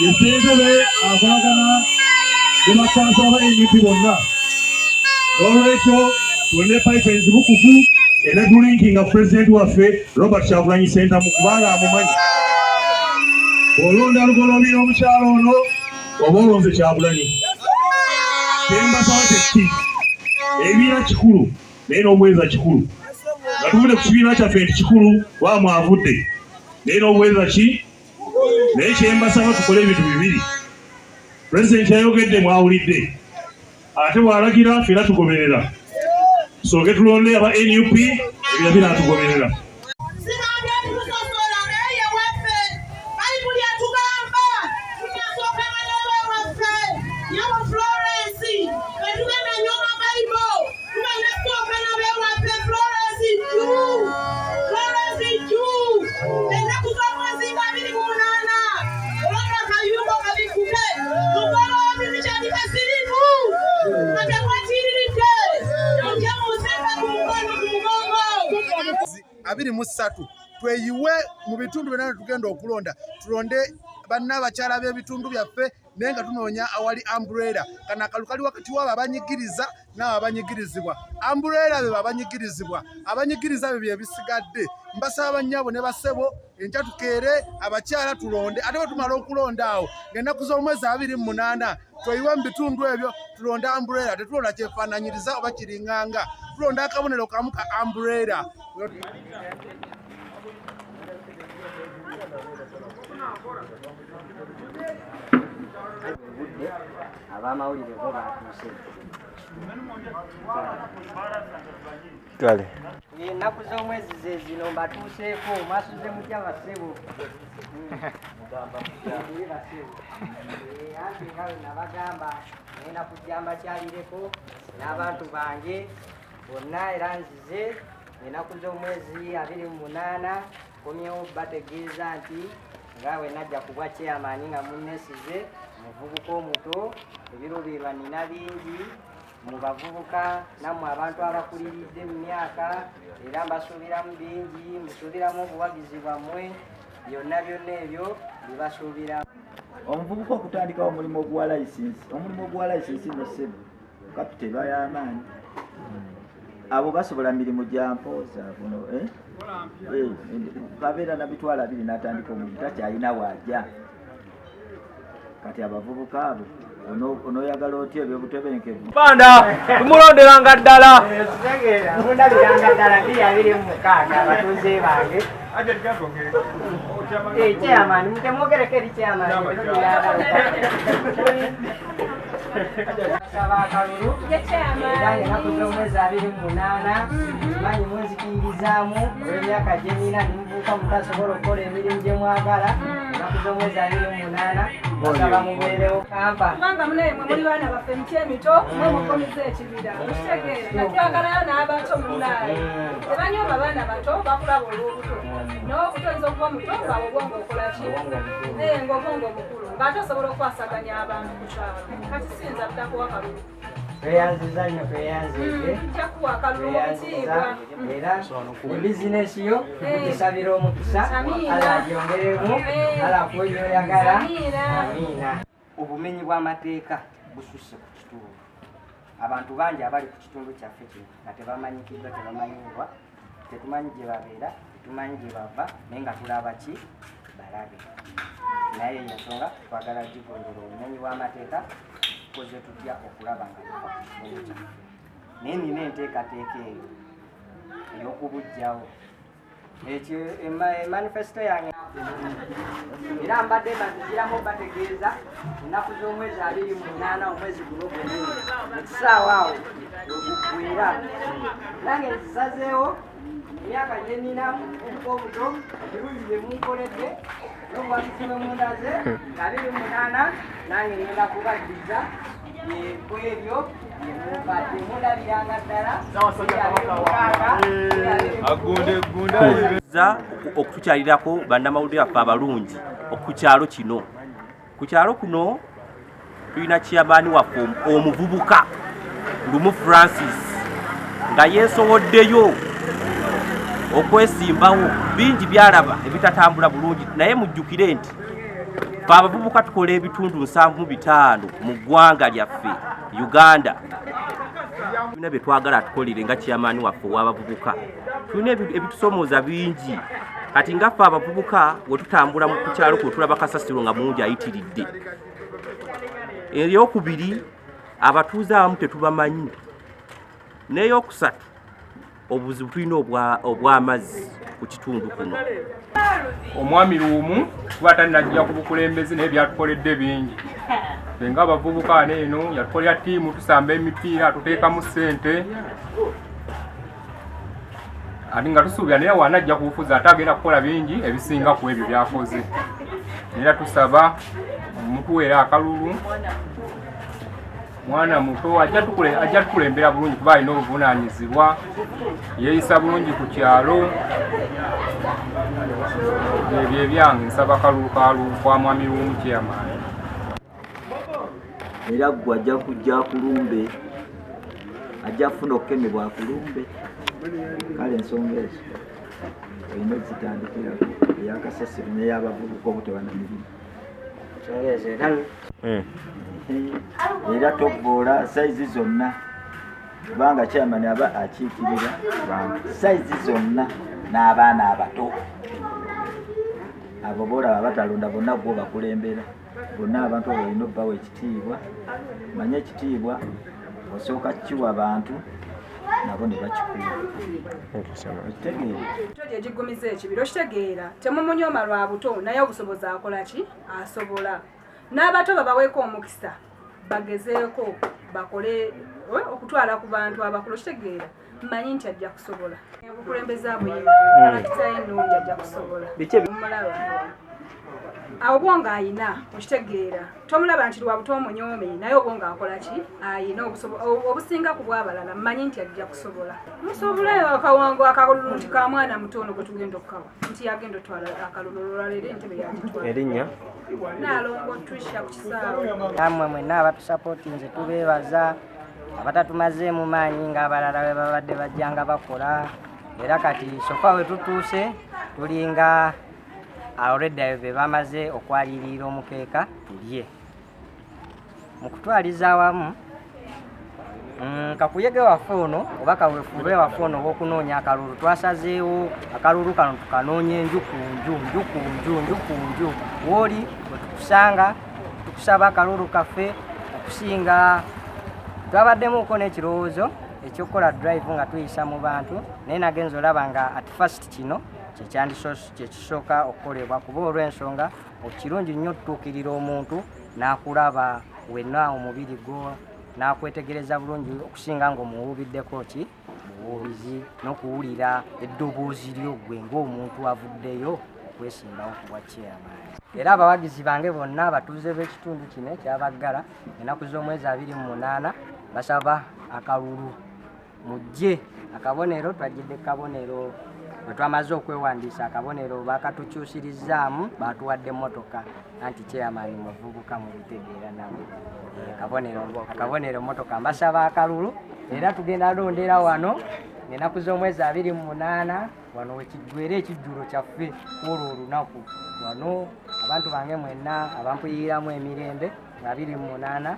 Yesterday, bakansa aba NUP bonna. Olwekyo tulonde pipelines bukuku era tulinkinga President waffe Robert Kyagulanyi Ssentamu kubanga amumanyi. Olonda lugolobera omukyalo ono oba olonze Kyagulanyi. Tembasaba tekki ebibiina kikulu naye n'obuweereza kikulu. Nga tuvudde ku kibiina kyaffe nti kikulu waamu avudde naye n'obuweereza ki naye kyembasaba tukole ebintu bibiri. Pulezidenti yayogedde mwawulidde ate bw'alagira ffe era tugoberera. Tusooke tulonde aba NUP ebira binaatugoberera. Abiri mu ssatu tweyiwe mu bitundu byonna tugenda okulonda tulonde bannabakyala b'ebitundu byaffe naye nga tunoonya awali umbrella. Kano akalu kali wakati wabo abanyigiriza n'abo abanyigirizibwa. Umbrella be abanyigirizibwa, abanyigiriza be bye bisigadde. Mbasaba bannyabo ne bassebo enkya tukeere abakyala tulonde ate bwe tumala okulonda awo ng'ennaku z'omwezi 28 tweyiwe mu bitundu ebyo tulonda umbrella. Tetulonda kyefaananyiriza oba kiringanga, tulonda akabonero kamu ka umbrella. Abamawulire bo batuuse kale ennaku z'omwezi ze zino mbatuuseeko mwasuze mutya bassebo anti nga we nabagamba ngenda kujja mbakyalireko n'abantu bange bonna era nzize ennaku z'omwezi 28 komyewo bategeeza nti nga we najja kubwa chairman nga munnesize muvubuka omuto ebiro bye banina bingi mu bavubuka nammwe abantu abakuliridde mu myaka era mbasuubiramu bingi musuubiramu obuwagizi bwammwe byonna ebyo bye omuvubuka okutandikawo omulimu ogwa layisinsi no ssebo kapiteba y'amaanyi abo basobola mirimu gya mpooza buno kabeera na bitwala 2 n'atandika omulimu takyalina waajja kati abavubuka abo onoyagala otya ebyobutebenkevu banda tumulonderanga ddala mulonderanga ddala 26 abatuuze bange chairman mutemwogereko eri chairman akalulu era ennaku z'omwezi 28 manyi munzikirizaamu olw'emyaka gye nina nimubuuka mutasobola okukola emirimu gye mwagala ennaku z'omwezi 28 basaba mubeerewo kampa kubanga munemwe muli baana baffe emiti emito mwe mukomiza ekibira okitegeera kati twagalayo n'abato munnaaye tebanyoma baana bato bakulaba olw'obuto n'obuto oyinza okuba muto ng'abo obwongo okola ki ng'obwongo bukulu ng'ate osobola okwasaganya abantu ku kyalo kati siyinza butakuwa kalulu tweyanziza nnyo tweyanzize njakuwa akalulu mukitiibwa era ebizinesi yo gisabira omukisa ala agyongeremu ala akuwe byoyagala amiina. Obumenyi bw'amateeka bususse ku kitundu. Abantu bangi abali ku kitundu kyaffe kino nga tebamanyikiddwa tebamanyibwa tetumanyi gye babeera tetumanyi gye bava naye nga tulaba ki balabe naye yensonga twagala gigondera obumenyi bw'amateeka tukoze tutya okulaba nga tuva ku kitundu kyaffe naye nina enteekateeka eyo ey'okubujjawo ekyo manifesito yange era mbadde baziziramu bategeeza ennaku z'omwezi 28 omwezi guno gwennyini ekisaawa awo okuggwera nange nzisazeewo emyaka gye ninamu omuko omuto ebirungi bye munkoledde n'obuwagizi bwe mundaze 28 nange ngenda kubaddiza ebyo byemubadde mundabiranga ddala okutukyalirako bannamawulire baffe abalungi ku kyalo kino. Ku kyalo kuno tulina chairman waffe omuvubuka Lumu Francis nga yeesowoddeyo okwesimbawo bingi byalaba ebitatambula bulungi naye mujjukire nti Ffe abavubuka tukola ebitundu 75 mu ggwanga lyaffe Uganda. Tulina bye twagala tukolere nga chairman waffe w'abavubuka. Tulina ebitusomooza bingi. Kati nga ffe abavubuka we tutambula mu kukyalo kwe tulaba kasasiro nga mungi ayitiridde. Eryokubiri abatuuze abamu tetubamanyi. N'eyokusatu obuzibu tulina obw'amazzi ku kitundu kuno. Omwami Luumu kuba tannajja ku bukulembeze naye byatukoledde bingi. Ffe ng'abavubuka neeno yatukolera ttiimu tusamba emipiira tuteekamu ssente. Ati nga tusuubira naye wanajja kubufuza ate agenda kukola bingi ebisinga ku ebyo byakoze. Era tusaba mutuweera akalulu. Mwana muto ajja tukulembera bulungi kuba alina obuvunaanyizibwa. Yeeyisa bulungi ku kyalo. Ebyo ebyange nsaba kalulu kwa mwami Luumu chairman. Era gwe ajja kujja kulumbe, ajja kufuna okukemebwa kulumbe. Kale ensonga ezo olina okuzitandikira ey'akasasiro n'ey'abavubuka obutebana mirimu. Era toboola sayizi zonna kubanga chairman aba akiikirira bantu. Sayizi zonna n'abaana abato abo boolaba batalonda bonna gwo bakulembera. Bonna abantu abo olina obbawa ekitiibwa. Manye ekitiibwa osooka kiwa abantu nabo ne bakikuwa. Todi egigumiza ekibiro kitegeera temumunyoma lwa buto naye obusobozi akola ki asobola. N'abato babaweeko omukisa bagezeeko bakole okutwala ku bantu abakulu kitegeera mmanyi nti ajja kusobola. Obukulembeze abo yinakitayo ennungi ajja kusobola. Mulaba awo bwonga ayina okitegeera tomulaba nti lwa buto omunyome naye obwonga akola ki ayina obusinga ku bw'abalala mmanyi nti ajja kusobola. Musobolayo akawango akalulu nti ka mwana mutono gwe tugenda okukawa nti yagenda otwala akalulu olwaleero entebe yagitwala. Erinnya Naalongo Trisha ku kisaawe. Namwe mwenna abatusapootinze tubeebaza, abatatumazeemu maanyi ng'abalala bwe babadde bajjanga bakola. Era kati sofa we tutuuse tulinga already ayo be bamaze okwalirira omukeeka tulye. Mu kutwaliza awamu kakuyege waffe ono oba kaweefube waffe ono obw'okunoonya akalulu twasazeewo akalulu kano tukanoonye nju ku nju wooli bwe tukusanga tukusaba akalulu kaffe okusinga. Twabaddemuuko n'ekirowoozo ekyokukola drive nga tuyisa mu bantu naye nagenza olaba nga at first kino kyekisooka okukolebwa kuba olw'ensonga ekirungi nnyo tutuukirira omuntu n'akulaba wenna omubiri gwo n'akwetegereza bulungi okusinga ng'omuwuubiddeko ki buwuubizi n'okuwulira eddoboozi lyo gwe ng'omuntu avuddeyo okwesimbawo ku bwa chairman. Era abawagizi bange bonna abatuuze b'ekitundu kino ekyabaggala ennaku z'omwezi 28 basaba akalulu mujje akabonero. Twajjidde kabonero bwe twamaze okwewandiisa akabonero bakatukyusirizaamu batuwadde emmotoka anti chairman muvubuka mubitegeera nabo akabonero mmotoka mbasaba akalulu. Era tugenda londera wano ennaku z'omwezi 28 wano wekiggwera ekijjulo kyaffe olwo olunaku wano abantu bange mwenna abampuyiriramu emirembe 28